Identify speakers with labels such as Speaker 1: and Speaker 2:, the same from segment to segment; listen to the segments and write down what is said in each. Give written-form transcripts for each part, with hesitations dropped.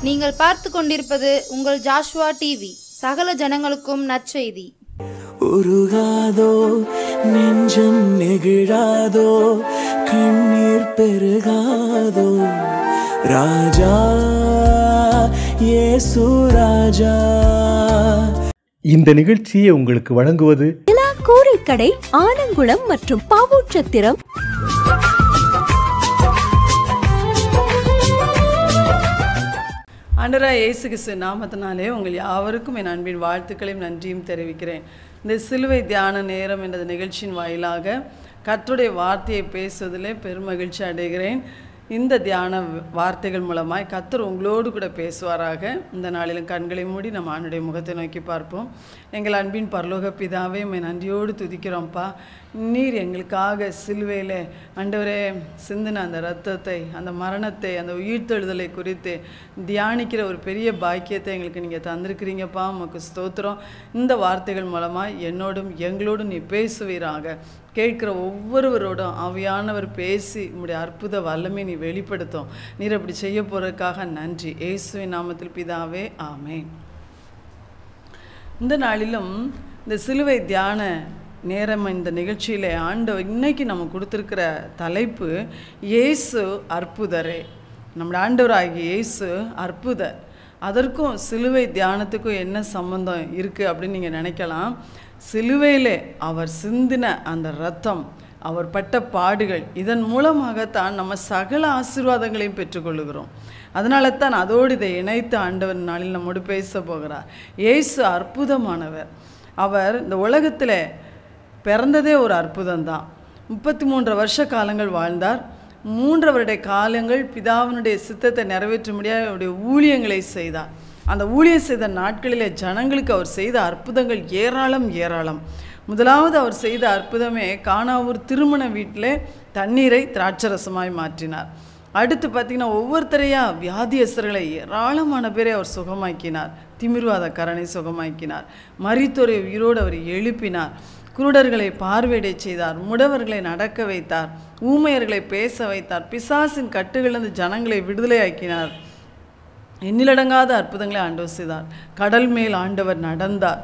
Speaker 1: நீங்கள் பார்த்து கொண்டிருப்பது உங்கள் ஜாஷ்வா டிவி. சகல ஜனங்களுக்கும் நற்செய்தி.
Speaker 2: உருகாதோ நெஞ்சம் நெகிழாதோ கண்ணீர் பெருகாதோ ராஜா இயேசு ராஜா.
Speaker 3: இந்த நிகழ்ச்சியை உங்களுக்கு வழங்குவது
Speaker 4: கூரைக்கடை, ஆனங்குளம் மற்றும் பாவூர்சத்திரம்.
Speaker 5: ஆண்டவராகிய இயேசு கிறிஸ்து நாமத்தினாலே உங்கள் யாவருக்கும் என் அன்பின் வாழ்த்துக்களையும் நன்றியும் தெரிவிக்கிறேன். இந்த சிலுவை தியான நேரம் என்ற நிகழ்ச்சியின் வாயிலாக கர்த்தருடைய வார்த்தையை பேசுவதிலே பெருமகிழ்ச்சி அடைகிறேன். இந்த தியான வார்த்தைகள் மூலமாய் கர்த்தர் உங்களோடு கூட பேசுவாராக. இந்த நாளிலும் கண்களை மூடி நம்ம ஆண்டுடைய முகத்தை நோக்கி பார்ப்போம். எங்கள் அன்பின் பரலோக பிதாவே, நன்றியோடு துதிக்கிறோம்ப்பா. நீர் எங்களுக்காக சிலுவையில் ஆண்டவரே சிந்தின அந்த இரத்தத்தை, அந்த மரணத்தை, அந்த உயிர்த்தெழுதலை குறித்து தியானிக்கிற ஒரு பெரிய பாக்கியத்தை எங்களுக்கு நீங்கள் தந்திருக்கிறீங்கப்பா. உமக்கு ஸ்தோத்திரம். இந்த வார்த்தைகள் மூலமாக என்னோடும் எங்களோடும் நீ பேசுவீராக. கேட்குற ஒவ்வொருவரோடும் ஆவியானவர் பேசி உம்முடைய அற்புத வல்லமை நீ வெளிப்படுத்தும். நீர் அப்படி செய்ய போகிறதுக்காக நன்றி. இயேசுவின் நாமத்தில் பிதாவே, ஆமென். இந்த நாளிலும் இந்த சிலுவை தியான நேரம் இந்த நிகழ்ச்சியில் ஆண்டவர் இன்னைக்கு நம்ம கொடுத்துருக்கிற தலைப்பு இயேசு அற்புதரே. நம்முடைய ஆண்டவராகிய இயேசு அற்புதர். அதற்கும் சிலுவை தியானத்துக்கும் என்ன சம்பந்தம் இருக்குது அப்படின்னு நீங்கள் நினைக்கலாம். சிலுவையிலே அவர் சிந்தின அந்த இரத்தம், அவர் பட்ட பாடுகள், இதன் மூலமாகத்தான் நம்ம சகல ஆசீர்வாதங்களையும் பெற்றுக்கொள்ளுகிறோம். அதனால தான் அதோடு இதை இணைத்து ஆண்டவர் நாளில் நம்மோடு பேச போகிறார். இயேசு அற்புதமானவர். அவர் இந்த உலகத்தில் பிறந்ததே ஒரு அற்புதம்தான். 33 வருஷ காலங்கள் வாழ்ந்தார். 3 வருட காலங்கள் பிதாவினுடைய சித்தத்தை நிறைவேற்ற முடியாத அவருடைய ஊழியங்களை செய்தார். அந்த ஊழியம் செய்த நாட்களிலே ஜனங்களுக்கு அவர் செய்த அற்புதங்கள் ஏராளம் ஏராளம். முதலாவது அவர் செய்த அற்புதமே கானாவூர் திருமண வீட்டில் தண்ணீரை திராட்சரசமாய் மாற்றினார். அடுத்து பார்த்திங்கன்னா ஒவ்வொருத்தரையாக வியாதியஸ்தர்களை ஏராளமான பேரை அவர் சுகமாக்கினார். திமிர்வாதக்காரனை சுகமாக்கினார். மரித்தோரை உயிரோடு அவர் எழுப்பினார். குருடர்களை பார்வையிட செய்தார். முடவர்களை நடக்க வைத்தார். ஊமையர்களை பேச வைத்தார். பிசாசின் கட்டுகளிலிருந்து ஜனங்களை விடுதலையாக்கினார். எண்ணிலடங்காத அற்புதங்களை ஆண்டவர் செய்தார். கடல் மேல் ஆண்டவர் நடந்தார்.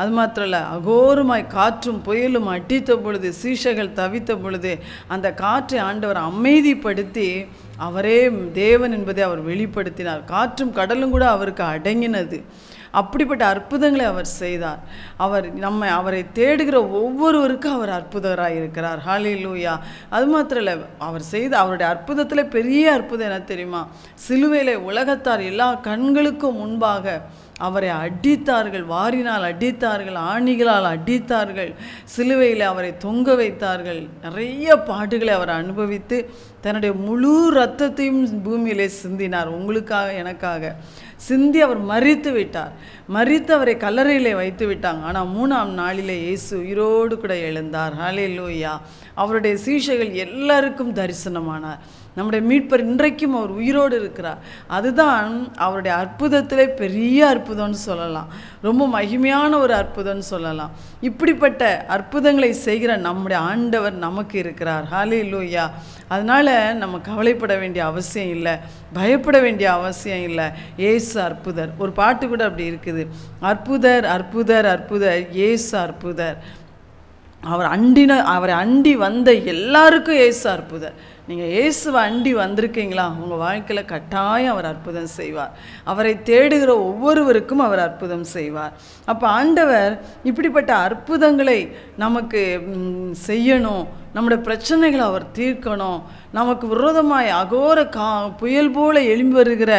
Speaker 5: அது மாத்திரல்ல, அகோரமாய் காற்றும் புயலும் அடித்த பொழுது, சீஷைகள் தவித்த பொழுது அந்த காற்றை ஆண்டவர் அமைதிப்படுத்தி அவரே தேவன் என்பதை அவர் வெளிப்படுத்தினார். காற்றும் கடலும் கூட அவருக்கு அடங்கினது. அப்படிப்பட்ட அற்புதங்களை அவர் செய்தார். அவரை தேடுகிற ஒவ்வொருவருக்கும் அவர் அற்புதராக இருக்கிறார். ஹல்லேலூயா. அது மாத்திரம் இல்லை, அவர் செய்த அவருடைய அற்புதத்தில் பெரிய அற்புதம் என்ன தெரியுமா? சிலுவையில் உலகத்தார் எல்லா கண்களுக்கும் முன்பாக அவரை அடித்தார்கள். வாரினால் அடித்தார்கள், ஆணிகளால் அடித்தார்கள். சிலுவையில் அவரை தொங்க வைத்தார்கள். நிறைய பாடுகளை அவர் அனுபவித்து தன்னுடைய முழு இரத்தத்தையும் பூமியிலே சிந்தினார். உங்களுக்காக, எனக்காக சிந்தி அவர் மரித்து விட்டார். மரித்து அவரை கல்லறையிலே வைத்து விட்டாங்க. ஆனால் 3ஆம் நாளிலே இயேசு உயிரோடு கூட எழுந்தார். ஹல்லேலூயா. அவருடைய சீஷைகள் எல்லாருக்கும் தரிசனமானார். நம்முடைய மீட்பர் இன்றைக்கும் அவர் உயிரோடு இருக்கிறார். அதுதான் அவருடைய அற்புதத்திலே பெரிய அற்புதம்னு சொல்லலாம். ரொம்ப மகிமையான ஒரு அற்புதம்னு சொல்லலாம். இப்படிப்பட்ட அற்புதங்களை செய்கிற நம்முடைய ஆண்டவர் நமக்கு இருக்கிறார். ஹல்லேலூயா. அதனால் நம்ம கவலைப்பட வேண்டிய அவசியம் இல்லை, பயப்பட வேண்டிய அவசியம் இல்லை. இயேசு அற்புதர். ஒரு பாட்டு கூட அப்படி இருக்குது, அற்புதர் அற்புதர் அற்புதர் இயேசு அற்புதர். அவரை அண்டி வந்த எல்லாருக்கும் இயேசு அற்புதர். நீங்கள் இயேசுவை அண்டி வந்திருக்கீங்களா? உங்கள் வாழ்க்கையில் கட்டாயம் அவர் அற்புதம் செய்வார். அவரை தேடுகிற ஒவ்வொருவருக்கும் அவர் அற்புதம் செய்வார். அப்போ ஆண்டவர் இப்படிப்பட்ட அற்புதங்களை நமக்கு செய்யணும். நம்முடைய பிரச்சனைகளை அவர் தீர்க்கணும். நமக்கு விரோதமாய் அகோர புயல் போல எழும்பி வருகிற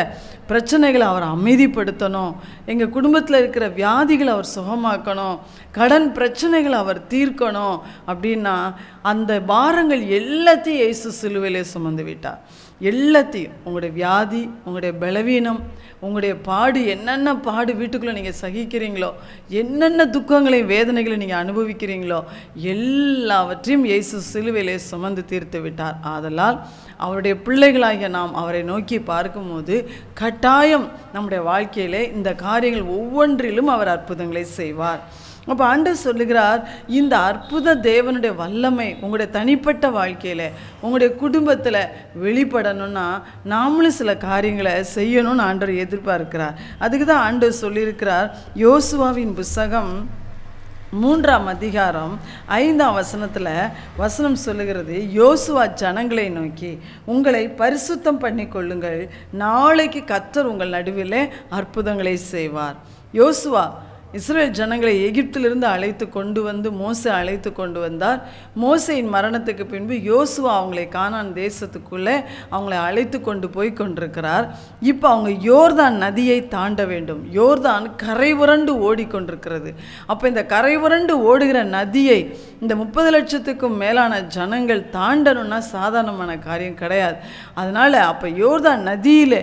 Speaker 5: பிரச்சனைகளை அவர் அமைதிப்படுத்தணும். எங்கள் குடும்பத்தில் இருக்கிற வியாதிகளை அவர் சுகமாக்கணும். கடன் பிரச்சனைகளை அவர் தீர்க்கணும். அப்படின்னா அந்த பாரங்கள் எல்லாத்தையும் இயேசு சிலுவையிலே சுமந்து விட்டார். எல்லாத்தையும், உங்களுடைய வியாதி, உங்களுடைய பலவீனம், உங்களுடைய பாடு, என்னென்ன பாடு வீட்டுக்குள்ளே நீங்கள் சகிக்கிறீங்களோ, என்னென்ன துக்கங்களையும் வேதனைகளையும் நீங்கள் அனுபவிக்கிறீங்களோ, எல்லாவற்றையும் இயேசு சிலுவையிலே சுமந்து தீர்த்து விட்டார். ஆதலால் அவருடைய பிள்ளைகளாகிய நாம் அவரை நோக்கி பார்க்கும்போது கட்டாயம் நம்முடைய வாழ்க்கையிலே இந்த காரியங்கள் ஒவ்வொன்றிலும் அவர் அற்புதங்களை செய்வார். அப்போ ஆண்டவர் சொல்லுகிறார், இந்த அற்புத தேவனுடைய வல்லமை உங்களுடைய தனிப்பட்ட வாழ்க்கையில் உங்களுடைய குடும்பத்தில் வெளிப்படணும்னா நாமளும் சில காரியங்களை செய்யணும்னு ஆண்டவர் எதிர்பார்க்கிறார். அதுக்கு தான் ஆண்டவர் சொல்லியிருக்கிறார். யோசுவாவின் புஸ்தகம் 3ஆம் அதிகாரம் 5ஆம் வசனம் சொல்லுகிறது, யோசுவா ஜனங்களை நோக்கி, உங்களை பரிசுத்தம் பண்ணி கொள்ளுங்கள், நாளைக்கு கர்த்தர் உங்கள் நடுவில் அற்புதங்களை செய்வார். யோசுவா இஸ்ரேல் ஜனங்களை எகிப்திலிருந்து அழைத்து கொண்டு வந்து மோசே அழைத்து கொண்டு வந்தார். மோசேயின் மரணத்துக்கு பின்பு யோசுவா அவங்களை கானான் தேசத்துக்குள்ளே அவங்களை அழைத்து கொண்டு போய் கொண்டிருக்கிறார். இப்போ அவங்க யோர்தான் நதியை தாண்ட வேண்டும். யோர்தான் கரை புரண்டு ஓடிக்கொண்டிருக்கிறது. அப்போ இந்த கரை புரண்டு ஓடுகிற நதியை இந்த 30 லட்சத்துக்கும் மேலான ஜனங்கள் தாண்டணும்னா சாதாரணமான காரியம் கிடையாது. அதனால் அப்போ யோர்தான் நதியில்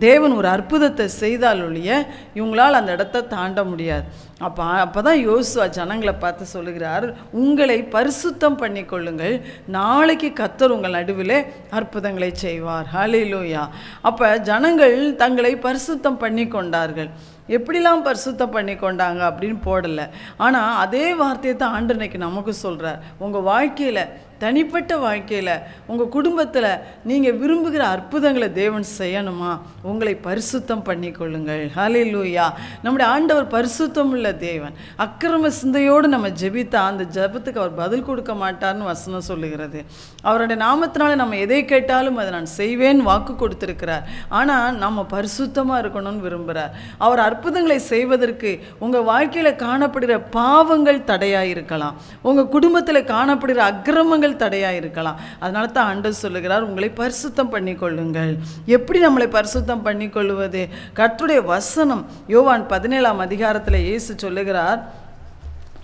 Speaker 5: தேவன் ஒரு அற்புதத்தை செய்தால் ஒழிய இவங்களால் அந்த இடத்த தாண்ட முடியாது. அப்போ தான் யோசுவா ஜனங்களை பார்த்து சொல்லுகிறார், உங்களை பரிசுத்தம் பண்ணி கொள்ளுங்கள், நாளைக்கு கர்த்தர் உங்கள் நடுவில் அற்புதங்களை செய்வார். ஹல்லேலூயா. அப்போ ஜனங்கள் தங்களை பரிசுத்தம் பண்ணி கொண்டார்கள். எப்படிலாம் பரிசுத்தம் பண்ணி கொண்டாங்க அப்படின்னு போடலை. ஆனால் அதே வார்த்தையை தான் ஆண்டவர் இன்னைக்கு நமக்கு சொல்கிறார். உங்கள் வாழ்க்கையில், தனிப்பட்ட வாழ்க்கையில், உங்கள் குடும்பத்தில் நீங்கள் விரும்புகிற அற்புதங்களை தேவன் செய்யணுமா, உங்களை பரிசுத்தம் பண்ணி கொள்ளுங்கள். ஹல்லேலூயா. நம்முடைய ஆண்டவர் பரிசுத்தம் உள்ள தேவன். அக்கிரம சிந்தையோடு நம்ம ஜெபித்தா அந்த ஜெபத்துக்கு அவர் பதில் கொடுக்க மாட்டார்னு வசனம் சொல்லுகிறது. அவருடைய நாமத்தினால நம்ம எதை கேட்டாலும் அதை நான் செய்வேன் வாக்கு கொடுத்திருக்கிறார். ஆனால் நம்ம பரிசுத்தமாக இருக்கணும்னு விரும்புகிறார். அவர் அற்புதங்களை செய்வதற்கு உங்கள் வாழ்க்கையில் காணப்படுகிற பாவங்கள் தடையாக இருக்கலாம், உங்கள் குடும்பத்தில் காணப்படுகிற அக்கிரமங்கள் தடையாக இருக்கலாம். அதனால தான் ஆண்டவர் சொல்லுகிறார், உங்களை பரிசுத்தம் பண்ணி கொள்ளுங்கள். எப்படி நம்மளை பரிசுத்தம் பண்ணி கொள்வது? கர்த்தருடைய வசனம் யோவான் 17ஆம் அதிகாரத்தில் இயேசு சொல்லுகிறார்.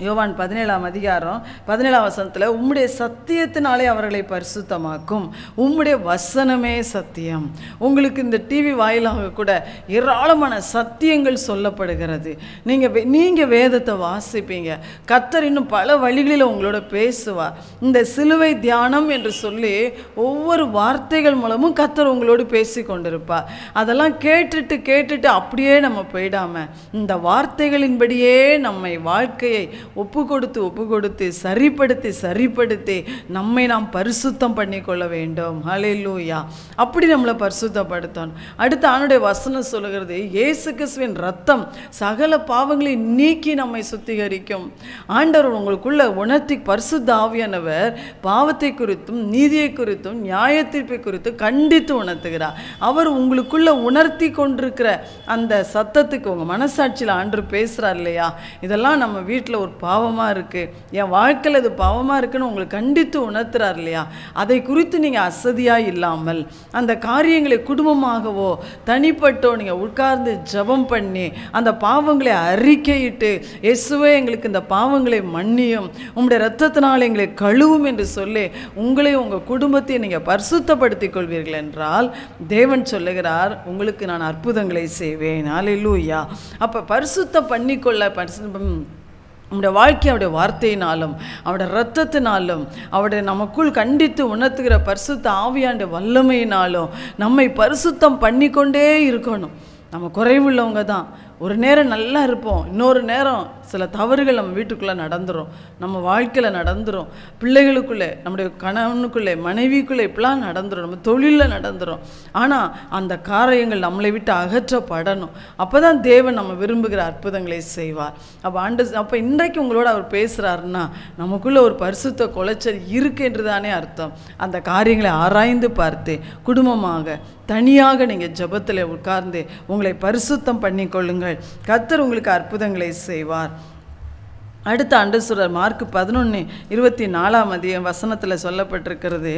Speaker 5: யோவான் 17ஆம் அதிகாரம் 17ஆம் வசனத்தில், உம்முடைய சத்தியத்தினாலே அவர்களை பரிசுத்தமாக்கும், உம்முடைய வசனமே சத்தியம். உங்களுக்கு இந்த டிவி வாயிலாக கூட ஏராளமான சத்தியங்கள் சொல்லப்படுகிறது. நீங்கள் வேதத்தை வாசிப்பீங்க. கர்த்தர் இன்னும் பல வழிகளில் உங்களோட பேசுவார். இந்த சிலுவை தியானம் என்று சொல்லி ஒவ்வொரு வார்த்தைகள் மூலமும் கர்த்தர் உங்களோடு பேசி கொண்டிருப்பார். அதெல்லாம் கேட்டுட்டு அப்படியே நம்ம போயிடாம இந்த வார்த்தைகளின்படியே நம்மை வாழ்க்கையை ஒப்பு கொடுத்து சரிப்படுத்தி நம்மை நாம் பரிசுத்தம் பண்ணி கொள்ள வேண்டும். ஹல்லேலூயா. அப்படி நம்மளை பரிசுத்தப்படுத்தணும். அடுத்து ஆண்டவருடைய வசனம் சொல்லுகிறது, இயேசு கிறிஸ்துவின் ரத்தம் சகல பாவங்களை நீக்கி நம்மை சுத்திகரிக்கும். ஆண்டவர் உங்களுக்குள்ள உணர்த்தி, பரிசுத்த ஆவியானவர் பாவத்தை குறித்தும் நீதியை குறித்தும் நியாய தீர்ப்பை குறித்தும் கண்டித்து உணர்த்துகிறார். அவர் உங்களுக்குள்ள உணர்த்தி கொண்டிருக்கிற அந்த சத்தத்துக்கு உங்கள் மனசாட்சியில் ஆண்டவர் பேசுகிறார் இல்லையா, இதெல்லாம் நம்ம வீட்டில் ஒரு பாவமாக இருக்குது, என் வாழ்க்கையில் இது பாவமாக இருக்குன்னு உங்களுக்கு கண்டித்து உணர்த்துறார் இல்லையா, அதை குறித்து நீங்கள் அசதியாக இல்லாமல் அந்த காரியங்களை குடும்பமாகவோ தனிப்பட்டோ நீங்கள் உட்கார்ந்து ஜெபம் பண்ணி அந்த பாவங்களை அறிக்கையிட்டு, இயேசுவே எங்களுக்கு இந்த பாவங்களை மன்னியும், உங்களுடைய இரத்தத்தினால் எங்களை கழுவும் என்று சொல்லி உங்களையும் உங்கள் குடும்பத்தையும் நீங்கள் பரிசுத்தப்படுத்திக் கொள்வீர்கள் என்றால் தேவன் சொல்லுகிறார், உங்களுக்கு நான் அற்புதங்களை செய்வேன். ஹல்லேலூயா. அப்போ பரிசுத்தம் பண்ணிக்கொள்ள நம்முடைய வாழ்க்கை அவருடைய வார்த்தையினாலும் அவருடைய இரத்தத்தினாலும் அவருடைய நமக்குள் கண்டித்து உணர்த்துகிற பரிசுத்த ஆவியானுடைய வல்லமையினாலும் நம்மை பரிசுத்தம் பண்ணிக்கொண்டே இருக்கணும். நம்ம குறைவுள்ளவங்க தான். ஒரு நேரம் நல்லா இருப்போம், இன்னொரு நேரம் சில தவறுகள் நம்ம வீட்டுக்குள்ளே நடந்துடும், நம்ம வாழ்க்கையில் நடந்துடும், பிள்ளைகளுக்குள்ளே, நம்முடைய கணவனுக்குள்ளே, மனைவிக்குள்ளே இப்படிலாம் நடந்துடும், நம்ம தொழிலில் நடந்துடும். ஆனால் அந்த காரியங்கள் நம்மளை விட்டு அகற்றப்படணும். அப்போ தான் தேவன் நம்ம விரும்புகிற அற்புதங்களை செய்வார். அப்போ இன்றைக்கு உங்களோட அவர் பேசுகிறாருன்னா நமக்குள்ளே ஒரு பரிசுத்த குலைச்சல் இருக்கு என்று தானே அர்த்தம். அந்த காரியங்களை ஆராய்ந்து பார்த்து குடும்பமாக தனியாக நீங்கள் ஜெபத்தில் உட்கார்ந்து உங்களை பரிசுத்தம் பண்ணிக்கொள்ளுங்கள். கர்த்தர் உங்களுக்கு அற்புதங்களை செய்வார். அடுத்த ஆண்டு சொல்கிறார், மார்க் 11:24 வசனத்தில் சொல்லப்பட்டிருக்கிறது.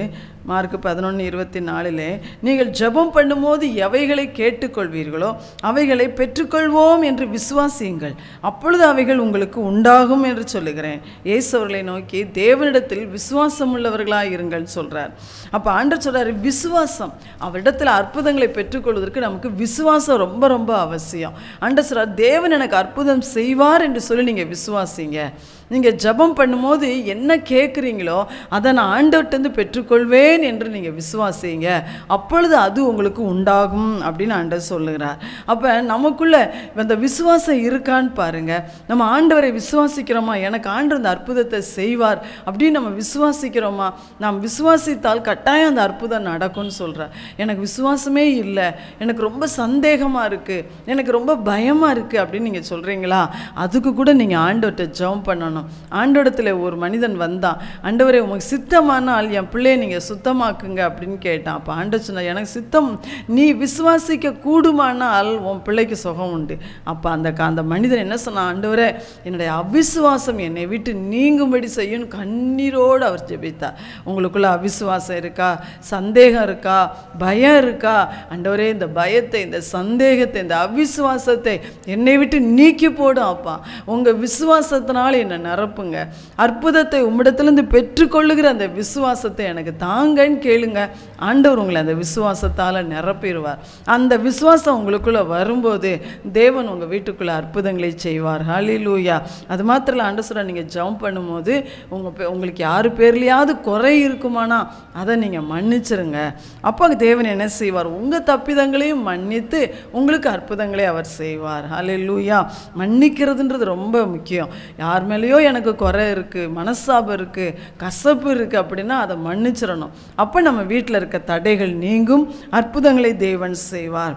Speaker 5: மார்க் 11:24 நீங்கள் ஜெபம் பண்ணும்போது எவைகளை கேட்டுக்கொள்வீர்களோ அவைகளை பெற்றுக்கொள்வோம் என்று விசுவாசியுங்கள், அப்பொழுது அவைகள் உங்களுக்கு உண்டாகும் என்று சொல்லுகிறேன். இயேசு அவர்களை நோக்கி தேவனிடத்தில் விசுவாசம் உள்ளவர்களாக இருங்கள் சொல்கிறார். அப்போ ஆண்டவர் சொல்கிறார், விசுவாசம், அவரிடத்தில் அற்புதங்களை பெற்றுக்கொள்வதற்கு நமக்கு விசுவாசம் ரொம்ப ரொம்ப அவசியம். ஆண்டவர் சொல்கிறார், தேவன் எனக்கு அற்புதம் செய்வார் என்று சொல்லி நீங்கள் விசுவாசிங்க. நீங்கள் ஜெபம் பண்ணும்போது என்ன கேட்குறீங்களோ அதை நான் ஆண்டவர்கிட்டருந்து பெற்றுக்கொள்வேன் என்று நீங்கள் விசுவாசிங்க, அப்பொழுது அது உங்களுக்கு உண்டாகும் அப்படின்னு ஆண்டவர் சொல்லுகிறார். அப்போ நமக்குள்ளே அந்த விசுவாசம் இருக்கான்னு பாருங்கள். நம்ம ஆண்டவரை விசுவாசிக்கிறோமா, எனக்கு ஆண்டவர் அந்த அற்புதத்தை செய்வார் அப்படின்னு நம்ம விசுவாசிக்கிறோமா? நாம் விசுவாசித்தால் கட்டாயம் அந்த அற்புதம் நடக்கும்னு சொல்கிறார். எனக்கு விசுவாசமே இல்லை, எனக்கு ரொம்ப சந்தேகமாக இருக்குது, எனக்கு ரொம்ப பயமாக இருக்குது அப்படின்னு நீங்கள் சொல்கிறீங்களா? அதுக்கு கூட நீங்கள் ஆண்டவர்கிட்ட ஜெபம் பண்ணணும். ஆண்டவரத்தில் ஒரு மனிதன் வந்தான், ஆண்டவரே உமக்கு சித்தமானால் என் பிள்ளையை நீங்கள் சுத்தமாக்குங்க அப்படின்னு கேட்டான். அப்போ ஆண்டவர் சொன்னார், எனக்கு சித்தம், நீ விசுவாசிக்க கூடுமானால் உன் பிள்ளைக்கு சுகம் உண்டு. அப்போ அந்த மனிதன் என்ன சொன்னான், ஆண்டவரே என்னுடைய அவிசுவாசம் என்னை விட்டு நீங்கும்படி செய்யும் கண்ணீரோடு அவர் ஜெபித்தார். உங்களுக்குள்ள அவிசுவாசம் இருக்கா, சந்தேகம் இருக்கா, பயம் இருக்கா? ஆண்டவரே இந்த பயத்தை, இந்த சந்தேகத்தை, இந்த அவிசுவாசத்தை என்னை விட்டு நீக்கி போடும் அப்பா. உங்கள் விசுவாசத்தினால என்னை நிரப்புங்க, அற்புதத்தை உம்மிடத்திலிருந்து பெற்றுக்கொள்ளுகிற அந்த விசுவாசத்தை எனக்கு தாங்கன்னு கேளுங்க. ஆண்டவர் உங்களை அந்த விசுவாசத்தால் நிரப்பிடுவார். அந்த விசுவாசம் உங்களுக்குள்ளே வரும்போது தேவன் உங்கள் வீட்டுக்குள்ளே அற்புதங்களை செய்வார். ஹல்லேலூயா. அது மாத்திரம் இல்லை, ஆண்டவர் சொல்ல நீங்கள் ஜெபம் பண்ணும்போது உங்களுக்கு யார் பேர்லையாவது குறை இருக்குமானா அதை நீங்கள் மன்னிச்சிருங்க. அப்போ தேவன் என்ன செய்வார், உங்கள் தப்பிதங்களையும் மன்னித்து உங்களுக்கு அற்புதங்களை அவர் செய்வார். ஹல்லேலூயா. மன்னிக்கிறதுன்றது ரொம்ப முக்கியம். யார் மேலேயோ எனக்கு குறை இருக்குது, மனசாபம் இருக்குது, கசப்பு இருக்குது அப்படின்னா அதை மன்னிச்சிடணும். அப்போ நம்ம வீட்டில் இருக்க தடைகள் நீங்கும், அற்புதங்களை தேவன் செய்வார்.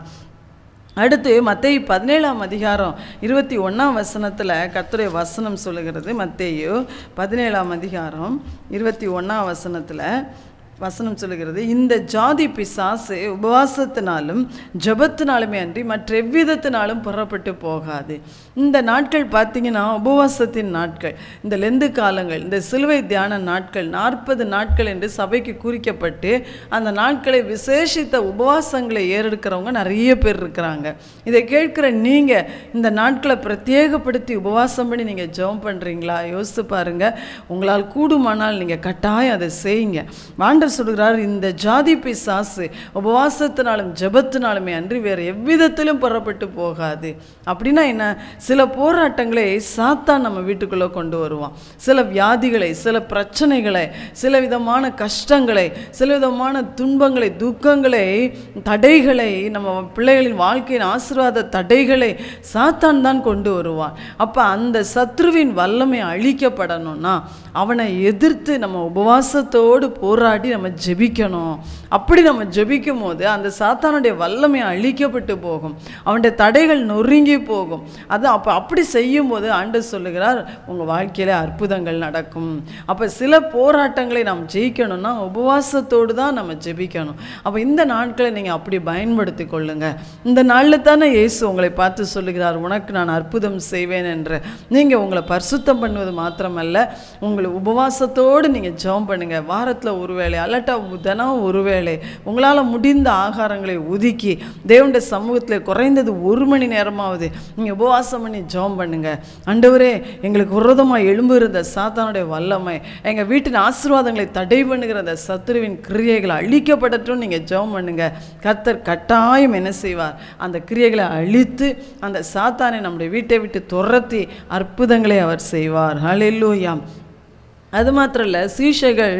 Speaker 5: அடுத்து மத்தேயு 17ஆம் அதிகாரம் 21ஆம் வசனத்தில் கர்த்தருடைய வசனம் சொல்லுகிறது. மத்தேயு 17ஆம் அதிகாரம் 21ஆம் வசனம் சொல்லுகிறது, இந்த ஜாதி பிசாசு உபவாசத்தினாலும் ஜெபத்தினாலுமே அன்றி மற்ற எவ்விதத்தினாலும் புறப்பட்டு போகாது. இந்த நாட்கள் பார்த்தீங்கன்னா உபவாசத்தின் நாட்கள், இந்த லெந்து காலங்கள், இந்த சிலுவை தியான நாட்கள் 40 நாட்கள் என்று சபைக்கு குறிக்கப்பட்டு அந்த நாட்களை விசேஷித்த உபவாசங்களை ஏறெடுக்கிறவங்க நிறைய பேர் இருக்கிறாங்க. இதை கேட்குற நீங்கள் இந்த நாட்களை பிரத்யேகப்படுத்தி உபவாசம் பண்ணி நீங்கள் ஜெபம் பண்ணுறீங்களா? யோசித்து பாருங்கள். உங்களால் கூடுமானால் நீங்கள் கட்டாயம் அதை செய்யுங்க. ஆண்டவர் சொல்கிறார், இந்த ஜாதி பிசாசு உபவாசத்தினாலும் ஜெபத்தினாலுமே அன்றி வேறு எவ்விதத்திலும் புறப்பட்டு போகாது. அப்படின்னா என்ன? சில போராட்டங்களை சாத்தான் நம்ம வீட்டுக்குள்ளே கொண்டு வருவான். சில வியாதிகளை, சில பிரச்சனைகளை, சில விதமான கஷ்டங்களை, சில விதமான துன்பங்களை, துக்கங்களை, தடைகளை, நம்ம பிள்ளைகளின் வாழ்க்கையின் ஆசீர்வாத தடைகளை சாத்தான் தான் கொண்டு வருவான். அப்போ அந்த சத்ருவின் வல்லமை அழிக்கப்படணும்னா அவனை எதிர்த்து நம்ம உபவாசத்தோடு போராடி நம்ம ஜெபிக்கணும். அப்படி நம்ம ஜெபிக்கும் போது அந்த சாத்தானுடைய வல்லமை அழிக்கப்பட்டு போகும், அவனுடைய தடைகள் நொறுங்கி போகும். அது அப்படி செய்யும் போது ஆண்டவர் சொல்லுகிறார், உங்கள் வாழ்க்கையில் அற்புதங்கள் நடக்கும். அப்போ சில போராட்டங்களை நாம் ஜெயிக்கணும்னா உபவாசத்தோடு தான் நம்ம ஜெபிக்கணும். அப்போ இந்த நாட்களை நீங்கள் அப்படி பயன்படுத்தி கொள்ளுங்க. இந்த நாளில் தானே இயேசு உங்களை பார்த்து சொல்லுகிறார், உனக்கு நான் அற்புதம் செய்வேன் என்று. நீங்கள் உங்களை பரிசுத்தம் பண்ணுவது மாத்திரமல்ல, உங்களை உபவாசத்தோடு நீங்கள் ஜெபம் பண்ணுங்க. வாரத்தில் ஒரு வேளை அல்லட்டா தினம் ஒரு வேளை உங்களால் முடிந்த ஆகாரங்களை ஒதுக்கி தேவனுடைய சமூகத்தில் குறைந்தது 1 மணி நேரமாவது நீங்கள் உபவாசம் பண்ணி ஜெபம் பண்ணுங்க. ஆண்டவரே எங்களுக்கு விரோதமாக எழும்புகிற சாத்தானுடைய வல்லமை, எங்கள் வீட்டின் ஆசீர்வாதங்களை தடை பண்ணுகிற அந்த சத்துருவின் கிரியைகளை அழிக்கப்படட்டும் நீங்கள் ஜெபம் பண்ணுங்க. கர்த்தர் கட்டாயம் என்ன செய்வார், அந்த கிரியைகளை அழித்து அந்த சாத்தானை நம்முடைய வீட்டை விட்டு துரத்தி அற்புதங்களை அவர் செய்வார். ஹல்லேலூயா. அது மாத்திரம் இல்லை, சீஷைகள்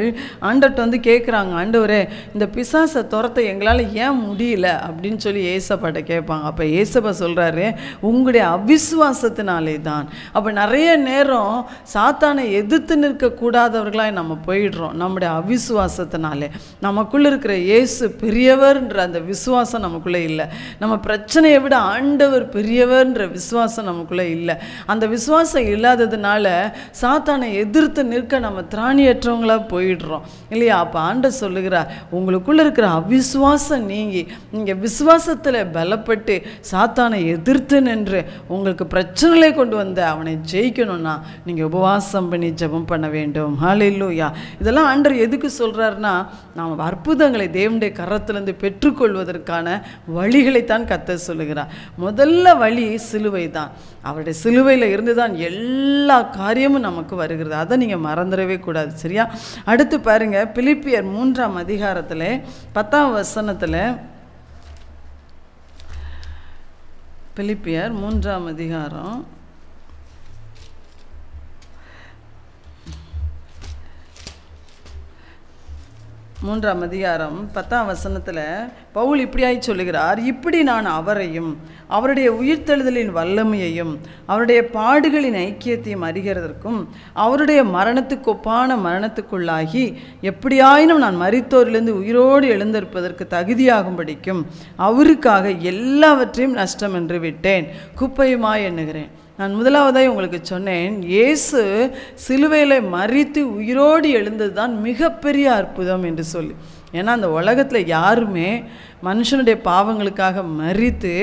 Speaker 5: ஆண்டவர்கிட்ட வந்து கேட்குறாங்க, ஆண்டவரே இந்த பிசாசை துரத்த எங்களால் ஏன் முடியல அப்படின்னு சொல்லி ஏசப்பாட்ட கேட்பாங்க. அப்போ ஏசப்பா சொல்கிறாரு, உங்களுடைய அவிசுவாசத்தினாலே தான். அப்போ நிறைய நேரம் சாத்தானை எதிர்த்து நிற்கக்கூடாதவர்களாக நம்ம போயிடுறோம். நம்முடைய அவிசுவாசத்தினாலே நமக்குள்ளே இருக்கிற இயேசு பெரியவர்ன்ற அந்த விசுவாசம் நமக்குள்ளே இல்லை. நம்ம பிரச்சனையை விட ஆண்டவர் பெரியவர்ன்ற விசுவாசம் நமக்குள்ளே இல்லை. அந்த விசுவாசம் இல்லாததுனால சாத்தானை எதிர்த்து நிற்க நம்ம திராணியற்றவங்களாக போயிடுறோம் இல்லையா? அப்போ ஆண்டவர் சொல்லுகிறார், உங்களுக்குள்ளே இருக்கிற அவிசுவாசம் நீங்கி நீங்கள் விசுவாசத்தில் பலப்பட்டு சாத்தானை எதிர்த்து நின்று உங்களுக்கு பிரச்சனைகளை கொண்டு வந்த அவனை ஜெயிக்கணும்னா நீங்கள் உபவாசம் பண்ணி ஜெபம் பண்ண வேண்டும். ஹல்லேலூயா. இதெல்லாம் ஆண்டவர் எதுக்கு சொல்கிறாருன்னா, நாம் அற்புதங்களை தேவனுடைய கரத்திலிருந்து பெற்றுக்கொள்வதற்கான வழிகளைத்தான் கர்த்தர் சொல்லுகிறார். முதல்ல வழி சிலுவை தான். அவருடைய சிலுவையில் இருந்து தான் எல்லா காரியமும் நமக்கு வருகிறது. அதை நீங்கள் மறந்துடவே கூடாது. சரியா? அடுத்து பாருங்க, பிலிப்பியர் 3ஆம் அதிகாரத்தில் 10ஆம் வசனத்தில், பிலிப்பியர் 3ஆம் அதிகாரம் 3ஆம் அதிகாரம் 10ஆம் வசனத்தில் பவுல் இப்படியாய் சொல்லுகிறார், இப்படி நான் அவரையும் அவருடைய உயிர்த்தெழுதலின் வல்லமையையும் அவருடைய பாடுகளின் ஐக்கியத்தையும் அறிகிறதற்கும் அவருடைய மரணத்துக்கு ஒப்பான மரணத்துக்குள்ளாகி எப்படியாயினும் நான் மரித்தோரிலிருந்து உயிரோடு எழுந்திருப்பதற்கு தகுதியாகும்படிக்கும் அவருக்காக எல்லாவற்றையும் நஷ்டம் என்று விட்டேன், குப்பையுமாய் எண்ணுகிறேன். நான் முதலாவதாய் உங்களுக்கு சொன்னேன், இயேசு சிலுவையில் மரித்து உயிரோடு எழுந்தது தான் மிகப்பெரிய அற்புதம் என்று சொல்லி. ஏன்னா அந்த உலகத்தில் யாருமே மனுஷனுடைய பாவங்களுக்காக மரித்து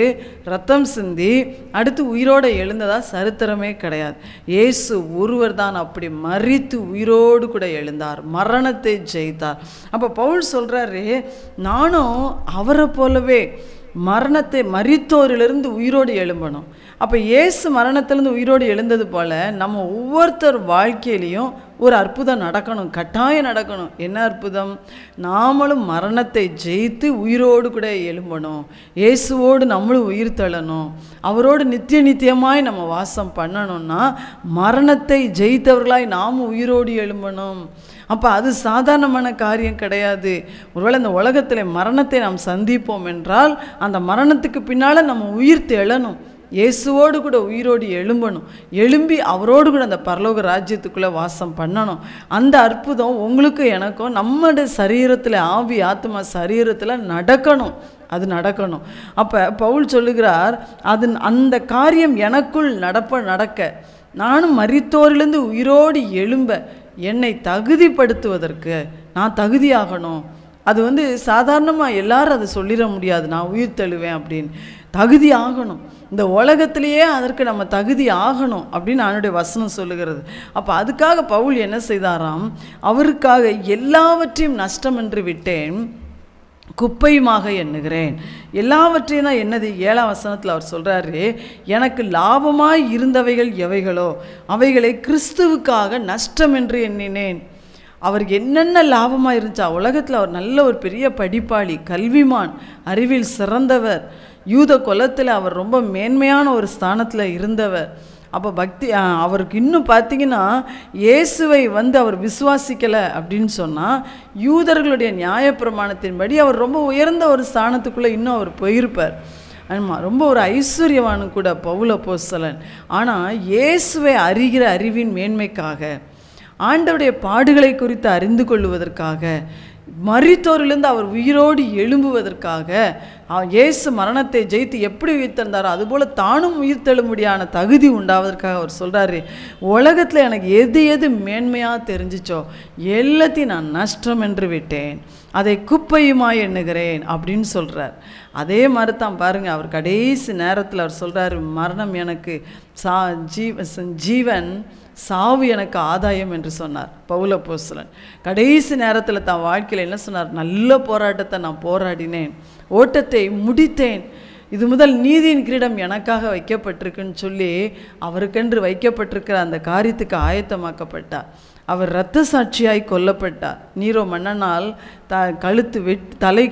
Speaker 5: ரத்தம் சிந்தி அடுத்து உயிரோடு எழுந்ததாக சரித்திரமே கிடையாது. இயேசு ஒருவர் தான் அப்படி மரித்து உயிரோடு கூட எழுந்தார், மரணத்தை ஜெயித்தார். அப்போ பவுல் சொல்கிறாரு, நானும் அவரை போலவே மரித்தோரிலிருந்து உயிரோடு எழும்பணும். அப்போ இயேசு மரணத்திலிருந்து உயிரோடு எழுந்தது போல் நம்ம ஒவ்வொருத்தர் வாழ்க்கையிலையும் ஒரு அற்புதம் நடக்கணும், கட்டாயம் நடக்கணும். என்ன அற்புதம்? நாமளும் மரணத்தை ஜெயித்து உயிரோடு கூட எழும்பணும். இயேசுவோடு நம்மளும் உயிர் தள்ளணும். அவரோடு நித்தியமாய் நம்ம வாசம் பண்ணணும்னா மரணத்தை ஜெயித்தவர்களாய் நாம் உயிரோடு எழும்பணும். அப்போ அது சாதாரணமான காரியம் கிடையாது. ஒருவேளை இந்த உலகத்தில் மரணத்தை நாம் சந்திப்போம் என்றால் அந்த மரணத்துக்கு பின்னால் நம்ம உயிர் தெழணும், இயேசுவோடு கூட உயிரோடு எழும்பணும், எழும்பி அவரோடு கூட அந்த பரலோக ராஜ்யத்துக்குள்ளே வாசம் பண்ணணும். அந்த அற்புதம் உங்களுக்கு எனக்கும் நம்முடைய சரீரத்தில், ஆவி ஆத்மா சரீரத்தில் நடக்கணும், அது நடக்கணும். அப்போ பவுல் சொல்லுகிறார், அந்த காரியம் எனக்குள் நடக்க நானும் மரித்தோரிலிருந்து உயிரோடு எழும்ப என்னை தகுதிப்படுத்துவதற்கு நான் தகுதியாகணும். அது சாதாரணமாக எல்லாரும் அதை சொல்லிட முடியாது, நான் உயிர் தழுவேன் அப்படின்னு. தகுதி ஆகணும், இந்த உலகத்திலேயே அதற்கு நம்ம தகுதி ஆகணும் அப்படின்னு அவனுடைய வசனம் சொல்லுகிறது. அப்போ அதுக்காக பவுல் என்ன செய்தாராம், அவருக்காக எல்லாவற்றையும் நஷ்டம் என்று விட்டேன், குப்பையுமாக எண்ணுகிறேன். எல்லாவற்றையும் தான் என்னது? 7ஆம் வசனத்தில் அவர் சொல்கிறாரு, எனக்கு லாபமாய் இருந்தவைகள் எவைகளோ அவைகளை கிறிஸ்துவுக்காக நஷ்டம் என்று எண்ணினேன். அவருக்கு என்னென்ன லாபமாக இருந்துச்சா? உலகத்தில் அவர் நல்ல ஒரு பெரிய படிப்பாளி, கல்விமான், அறிவில் சிறந்தவர், யூத குலத்தில் அவர் ரொம்ப மேன்மையான ஒரு ஸ்தானத்தில் இருந்தவர். அப்போ அவருக்கு இன்னும் பார்த்தீங்கன்னா இயேசுவை அவர் விசுவாசிக்கலை அப்படின்னு சொன்னால் யூதர்களுடைய நியாயப்பிரமாணத்தின்படி அவர் ரொம்ப உயர்ந்த ஒரு ஸ்தானத்துக்குள்ளே இன்னும் அவர் போயிருப்பார். ஆமாம், ரொம்ப ஒரு ஐஸ்வர்யவானு கூட பவுல் அப்போஸ்தலன். ஆனால் இயேசுவை அறிகிற அறிவின் மேன்மைக்காக, ஆண்டவருடைய பாடுகளை குறித்து அறிந்து கொள்வதற்காக, மரித்தோரிலிருந்து அவர் உயிரோடு எழும்புவதற்காக, இயேசு மரணத்தை ஜெயித்து எப்படி உயிர்த்தெழுந்தாரோ அதுபோல் தானும் உயிர்த்தெழும்படியான தகுதி உண்டாவதற்காக அவர் சொல்கிறாரு, உலகத்தில் எனக்கு எது மேன்மையாக தெரிஞ்சிச்சோ எல்லாத்தையும் நான் நஷ்டம் என்று விட்டேன், அதை குப்பையுமாய் எண்ணுகிறேன் அப்படின்னு சொல்கிறார். அதே மாதிரி தான் பாருங்கள், அவர் கடைசி நேரத்தில் அவர் சொல்கிறாரு, மரணம் எனக்கு ஜீவன், சாவு எனக்கு ஆதாயம் என்று சொன்னார் பவுல் அப்போஸ்தலன். கடைசி நேரத்தில் தான் வாழ்க்கையில் என்ன சொன்னார்? நல்ல போராட்டத்தை நான் போராடினேன், ஓட்டத்தை முடித்தேன், இது முதல் நீதியின் கிரீடம் எனக்காக வைக்கப்பட்டிருக்குன்னு சொல்லி அவருக்கென்று வைக்கப்பட்டிருக்கிற அந்த காரியத்துக்கு ஆயத்தமாக்கப்பட்டார். அவர் இரத்த சாட்சியாய் கொல்லப்பட்டார். நீரோ மன்னனால் கழுத்து தலை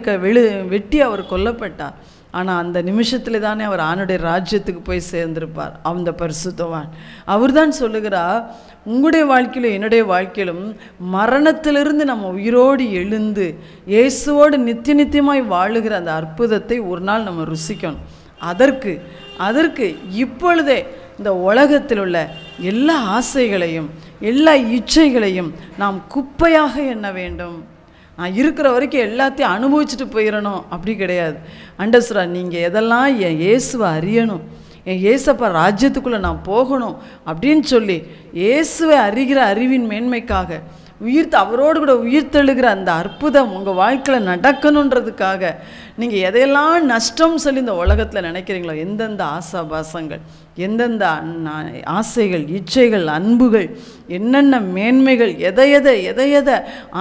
Speaker 5: வெட்டி அவர் கொல்லப்பட்டார். ஆனால் அந்த நிமிஷத்தில் தானே அவர் ஆணுடைய ராஜ்யத்துக்கு போய் சேர்ந்திருப்பார். அந்த பரிசுத்தவான் அவர் தான் சொல்லுகிறார், உங்களுடைய வாழ்க்கையிலும் என்னுடைய வாழ்க்கையிலும் மரணத்திலிருந்து நம்ம உயிரோடு எழுந்து இயேசுவோடு நித்தியமாய் வாழுகிற அந்த அற்புதத்தை ஒரு நாள் நம்ம ருசிக்கணும். அதற்கு இப்பொழுதே இந்த உலகத்தில் உள்ள எல்லா ஆசைகளையும் எல்லா இச்சைகளையும் நாம் குப்பையாக எண்ண வேண்டும். நான் இருக்கிற வரைக்கும் எல்லாத்தையும் அனுபவிச்சுட்டு போயிடணும் அப்படி கிடையாது. அண்டர்ஸ்டா, நீங்கள் எதெல்லாம் என் இயேசுவை அறியணும், என் இயேசப்பா ராஜ்யத்துக்குள்ளே நான் போகணும் அப்படின்னு சொல்லி இயேசுவை அறிகிற அறிவின் மேன்மைக்காக அவரோடு கூட உயிர்த்தெழுகிற அந்த அற்புதம் உங்கள் வாழ்க்கையில் நடக்கணுன்றதுக்காக நீங்கள் எதையெல்லாம் நஷ்டம் சொல்லி இந்த உலகத்தில் நினைக்கிறீங்களோ, எந்தெந்த ஆசாபாசங்கள், எந்தெந்த ஆசைகள், இச்சைகள், அன்புகள், என்னென்ன மேன்மைகள், எதை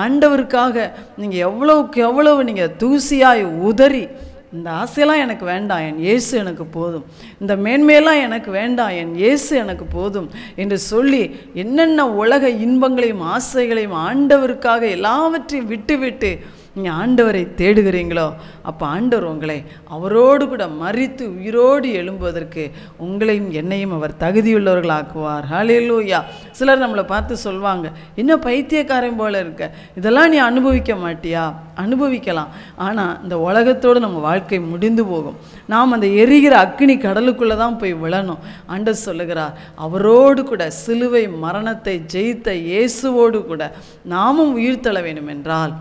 Speaker 5: ஆண்டவருக்காக நீங்கள் எவ்வளவு நீங்கள் தூசியாய் உதறி, இந்த ஆசையெல்லாம் எனக்கு வேண்டாம், என் இயேசு எனக்கு போதும், இந்த மேன்மையெல்லாம் எனக்கு வேண்டாம், என் இயேசு எனக்கு போதும் என்று சொல்லி என்னென்ன உலக இன்பங்களையும் ஆசைகளையும் ஆண்டவருக்காக எல்லாவற்றையும் விட்டு நீங்கள் ஆண்டவரை தேடுகிறீங்களோ அப்போ ஆண்டவர் உங்களை அவரோடு கூட மரித்து உயிரோடு எழும்புவதற்கு உங்களையும் என்னையும் அவர் தகுதியுள்ளவர்களாக்குவார். ஹல்லேலூயா. சிலர் நம்மளை பார்த்து சொல்வாங்க, இன்னும் பைத்தியக்காரன் போல இருக்க, இதெல்லாம் நீ அனுபவிக்க மாட்டியா? அனுபவிக்கலாம். ஆனால் இந்த உலகத்தோடு நம்ம வாழ்க்கை முடிந்து போகும். நாம் அந்த எரிகிற அக்கினி கடலுக்குள்ளே தான் போய் விழணும். ஆண்டவர் சொல்லுகிறார், அவரோடு கூட சிலுவை மரணத்தை ஜெயித்த இயேசுவோடு கூட நாமும் உயிர் தள்ள வேண்டும் என்றால்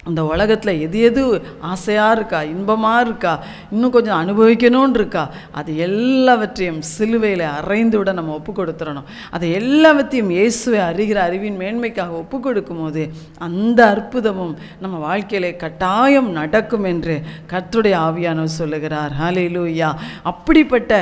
Speaker 5: அந்த உலகத்தில் எது எது ஆசையாக இருக்கா, இன்பமாக இருக்கா, இன்னும் கொஞ்சம் அனுபவிக்கணும்னு இருக்கா, அது எல்லாவற்றையும் சிலுவையில் அறைந்து விட நம்ம ஒப்பு கொடுத்துடணும். அதை எல்லாவற்றையும் இயேசுவை அறிகிற அறிவின் மேன்மைக்காக ஒப்பு கொடுக்கும் போது அந்த அற்புதமும் நம்ம வாழ்க்கையிலே கட்டாயம் நடக்கும் என்று கர்த்தருடைய ஆவியானவர் சொல்லுகிறார். ஹல்லேலூயா. அப்படிப்பட்ட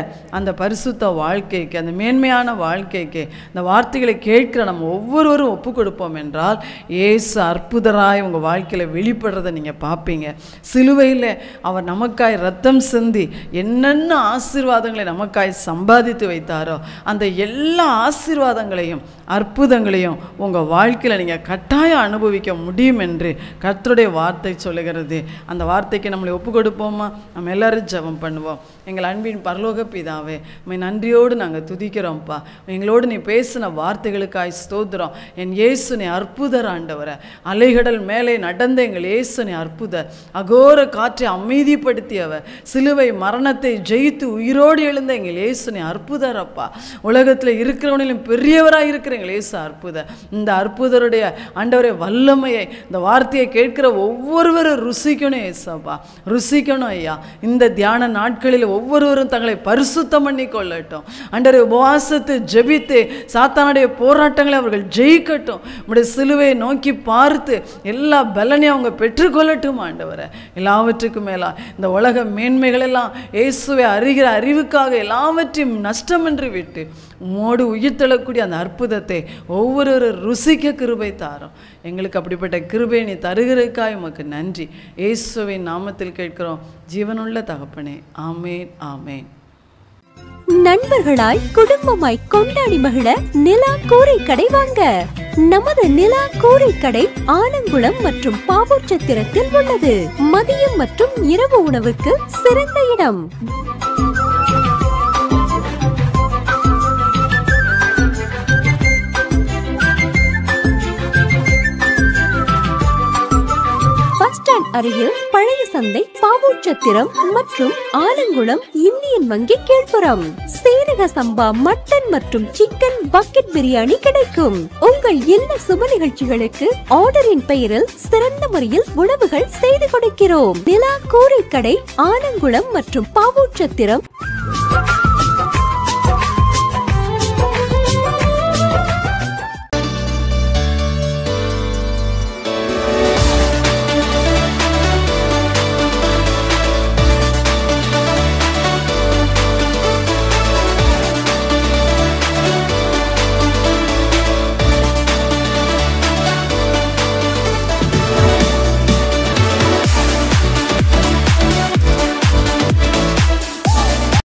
Speaker 5: அந்த பரிசுத்த வாழ்க்கைக்கு, அந்த மேன்மையான வாழ்க்கைக்கு இந்த வார்த்தைகளை கேட்கிற நம்ம ஒவ்வொருவரும் ஒப்பு கொடுப்போம் என்றால் இயேசு அற்புதராய் உங்கள் வாழ்க்கையில் வெளிப்படுறதை நீங்கள் பார்ப்பீங்க. சிலுவையில் அவர் நமக்காய் ரத்தம் சிந்தி என்னென்ன ஆசீர்வாதங்களை நமக்காய் சம்பாதித்து வைத்தாரோ அந்த எல்லா ஆசீர்வாதங்களையும் அற்புதங்களையும் உங்கள் வாழ்க்கையில் நீங்கள் கட்டாயம் அனுபவிக்க முடியும் என்று கர்த்தருடைய வார்த்தை சொல்லுகிறது. அந்த வார்த்தைக்கு நம்மளை ஒப்பு கொடுப்போமா? நம்ம எல்லாரும் ஜெபம் பண்ணுவோம். எங்கள் அன்பின் பரலோக பிதாவே, உம்மை நன்றியோடு நாங்கள் துதிக்கிறோம்ப்பா. எங்களோடு நீ பேசின வார்த்தைகளுக்காய் ஸ்தோத்திரம். என் இயேசுனை அற்புதர் ஆண்டவரை, அலைகடல் மேலே நடந்த எங்கள் இயேசுனை அற்புதர், அகோர காற்றை அமைதிப்படுத்தியவர், சிலுவை மரணத்தை ஜெயித்து உயிரோடு எழுந்த எங்கள் இயேசுனை அற்புதர் அப்பா. உலகத்தில் இருக்கிறவனிலும் பெரியவராக இருக்கிற எங்கள் இயேசு அற்புதர். இந்த அற்புதருடைய ஆண்டவரை வல்லமையை இந்த வார்த்தையை கேட்கிற ஒவ்வொருவரும் ருசிக்கணும் இயேசுப்பா, ருசிக்கணும் ஐயா. இந்த தியான நாட்களில் ஒவ்வொருவரும் தங்களை பரிசுத்தம் பண்ணி கொள்ளட்டும் ஆண்டவரே. உபவாசத்தை ஜெபித்து சாத்தானுடைய போராட்டங்களை அவர்கள் ஜெயிக்கட்டும். உம்முடைய சிலுவையை நோக்கி பார்த்து எல்லா பலனையும் அவங்க பெற்றுக்கொள்ளட்டும் ஆண்டவரே. எல்லாவற்றுக்கும் மேலா இந்த உலக மேன்மைகள் எல்லாம் இயேசுவை அறிகிற அறிவுக்காக எல்லாவற்றையும் நஷ்டம் என்று விட்டு உம்மோடு உயிர் தள்ளக்கூடிய அந்த அற்புதத்தை ஒவ்வொரு ருசிக்க கிருபை தாரும். எங்களுக்கு அப்படிப்பட்ட கிருபை நீ தருகிறதுக்காய் உமக்கு நன்றி. இயேசுவின் நாமத்தில் கேட்கிறோம் ஜீவனுள்ள தகப்பனே. ஆமேன், ஆமேன்.
Speaker 4: நண்பர்களாய் குடும்பமாய் கொண்டாடி மகிழ நிலா கூரை கடை வாங்க. நமது நிலா கூரை கடை ஆலங்குளம் மற்றும் பாவூர்சத்திரத்தில் உள்ளது. மதியம் மற்றும் இரவு உணவுக்கு சிறந்த இடம். அருகில் பழைய சந்தை, பாவூர்சத்திரம் மற்றும் ஆலங்குளம் இந்தியன் வங்கி கீழ்ப்புறம். சீரக சம்பா மட்டன் மற்றும் சிக்கன் பக்கெட் பிரியாணி கிடைக்கும். உங்கள் எல்லா சுப நிகழ்ச்சிகளுக்கு ஆர்டரின் பெயரில் சிறந்த முறையில் உணவுகள் செய்து கொடுக்கிறோம். நிலா கூரை கடை ஆலங்குளம் மற்றும் பாவூர்சத்திரம்.